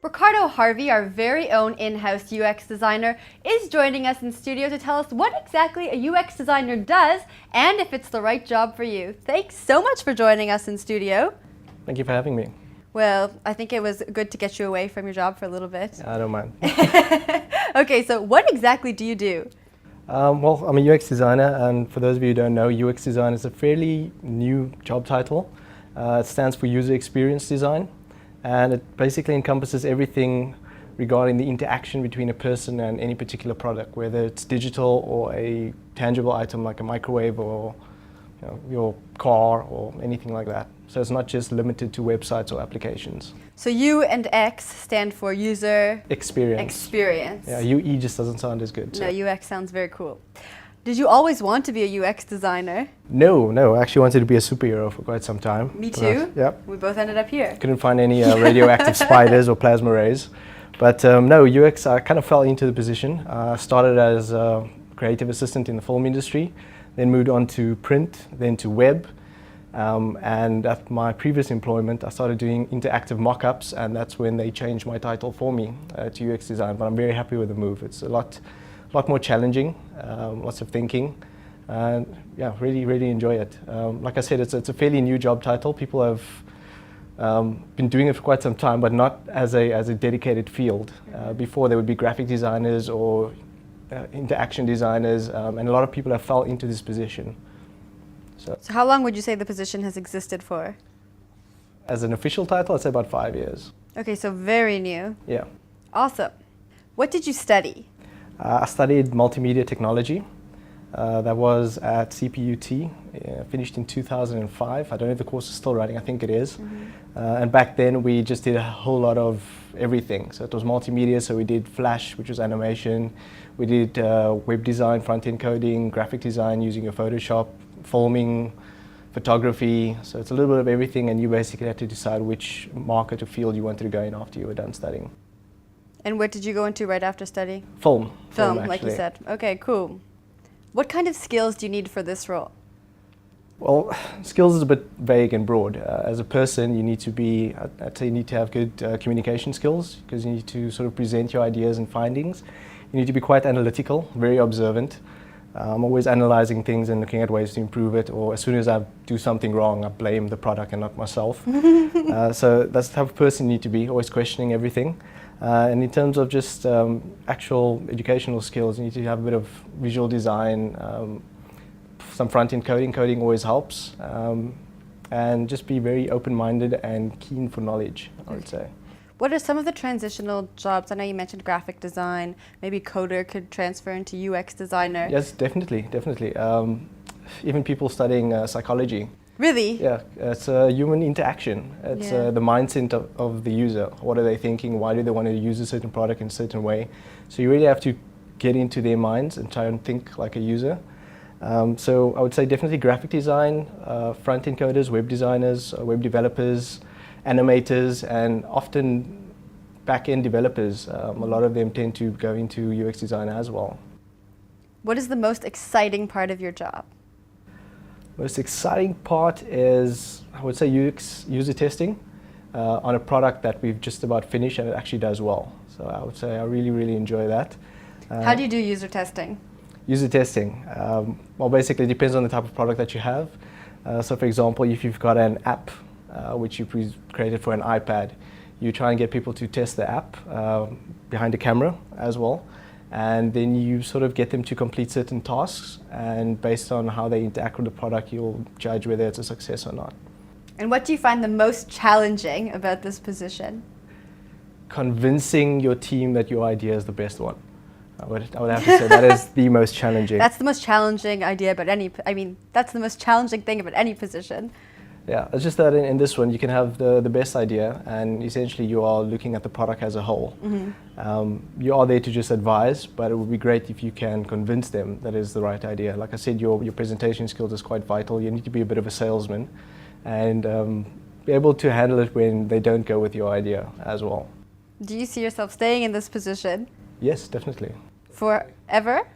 Ricardo Harvey, our very own in-house UX designer, is joining us in studio to tell us what exactly a UX designer does and if it's the right job for you. Thanks so much for joining us in studio. Thank you for having me. Well, I think it was good to get you away from your job for a little bit. I don't mind. Okay, so what exactly do you do? Well, I'm a UX designer, and for those of you who don't know, UX design is a fairly new job title. It stands for User Experience Design, and it basically encompasses everything regarding the interaction between a person and any particular product, whether it's digital or a tangible item like a microwave or your car or anything like that. So it's not just limited to websites or applications. So U and X stand for user Experience. Yeah, UE just doesn't sound as good. So. No, UX sounds very cool. Did you always want to be a UX designer? No, I actually wanted to be a superhero for quite some time. Me too. Yep. We both ended up here. Couldn't find any radioactive spiders or plasma rays. But no, UX, I kind of fell into the position. I started as a creative assistant in the film industry, then moved on to print, then to web. And at my previous employment, I started doing interactive mock-ups, and that's when they changed my title for me to UX design. But I'm very happy with the move. It's a lot more challenging, lots of thinking, and yeah, really enjoy it. Like I said, it's a fairly new job title. People have been doing it for quite some time, but not as a dedicated field. Before there would be graphic designers or interaction designers, and a lot of people have fell into this position. So how long would you say the position has existed for? As an official title, I'd say about 5 years. Okay, so very new. Yeah. Awesome. What did you study? I studied multimedia technology. That was at CPUT, finished in 2005. I don't know if the course is still running, I think it is. Mm-hmm. And back then we just did a whole lot of everything. So it was multimedia, so we did Flash, which was animation. We did web design, front-end coding, graphic design using your Photoshop, filming, photography. So it's a little bit of everything, and you basically had to decide which market or field you wanted to go in after you were done studying. And what did you go into right after studying? Film, like you said. Okay, cool. What kind of skills do you need for this role? Well, skills is a bit vague and broad. As a person, you need to be, I'd say you need to have good communication skills, because you need to sort of present your ideas and findings. You need to be quite analytical, very observant. I'm always analyzing things and looking at ways to improve it, or as soon as I do something wrong, I blame the product and not myself. So that's the type of person you need to be, always questioning everything. And in terms of just actual educational skills, you need to have a bit of visual design, some front-end coding. Coding always helps. And just be very open-minded and keen for knowledge, I would say. What are some of the transitional jobs? I know you mentioned graphic design, maybe coder could transfer into UX designer. Yes, definitely. Even people studying psychology. Really? Yeah, it's human interaction. It's the mindset of the user. What are they thinking? Why do they want to use a certain product in a certain way? So you really have to get into their minds and try and think like a user. So I would say definitely graphic design, front-end coders, web designers, web developers, animators, and often back-end developers. A lot of them tend to go into UX design as well. What is the most exciting part of your job? Most exciting part is, I would say, UX user testing on a product that we've just about finished and it actually does well. So I would say I really enjoy that. How do you do user testing? User testing, well, basically it depends on the type of product that you have. So for example, if you've got an app which you created for an iPad, you try and get people to test the app behind a camera as well. And then you sort of get them to complete certain tasks, and based on how they interact with the product, you'll judge whether it's a success or not. And what do you find the most challenging about this position? Convincing your team that your idea is the best one. I would have to say that is the most challenging. That's the most challenging idea about that's the most challenging thing about any position. Yeah, it's just that in this one you can have the best idea, and essentially you are looking at the product as a whole. Mm-hmm. You are there to just advise, but it would be great if you can convince them that is the right idea. Like I said, your presentation skills is quite vital. You need to be a bit of a salesman and be able to handle it when they don't go with your idea as well. Do you see yourself staying in this position? Yes, definitely. Forever?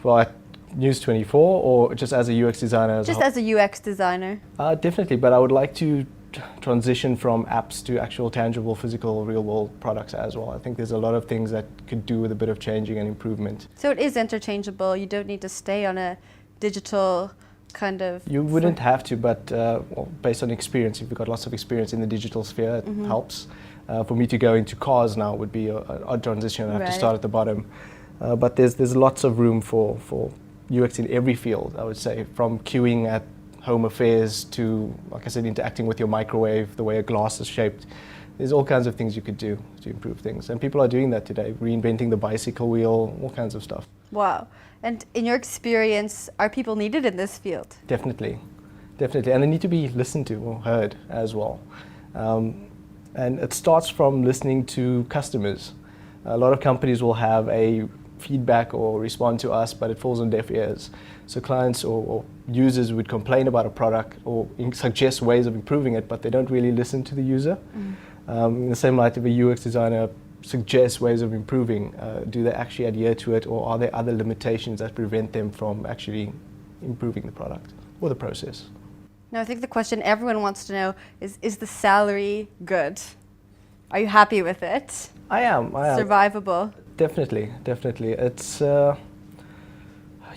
Well, at News 24, or just as a UX designer? Just as a UX designer. Definitely, but I would like to transition from apps to actual tangible, physical, real-world products as well. I think there's a lot of things that could do with a bit of changing and improvement. So it is interchangeable. You don't need to stay on a digital kind of... You wouldn't have to, but well, based on experience, if you've got lots of experience in the digital sphere, it helps. For me to go into cars now would be an odd transition. I have to start at the bottom. But there's lots of room for UX in every field, I would say, from queuing at home affairs to, like I said, interacting with your microwave, the way a glass is shaped. There's all kinds of things you could do to improve things. And people are doing that today, reinventing the bicycle wheel, all kinds of stuff. Wow. And in your experience, are people needed in this field? Definitely, definitely. And they need to be listened to or heard as well. And it starts from listening to customers. A lot of companies will have a feedback or respond to us, but it falls on deaf ears. So clients or users would complain about a product or suggest ways of improving it, but they don't really listen to the user. In the same light, if a UX designer suggests ways of improving, do they actually adhere to it, or are there other limitations that prevent them from actually improving the product or the process? Now, I think the question everyone wants to know is the salary good? Are you happy with it? I am. Survivable? Definitely. It's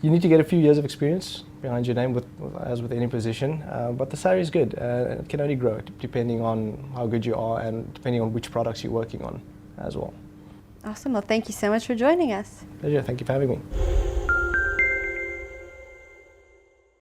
you need to get a few years of experience behind your name, as with any position, but the salary is good. It can only grow depending on how good you are and depending on which products you're working on as well. Awesome. Well, thank you so much for joining us. Pleasure. Thank you for having me.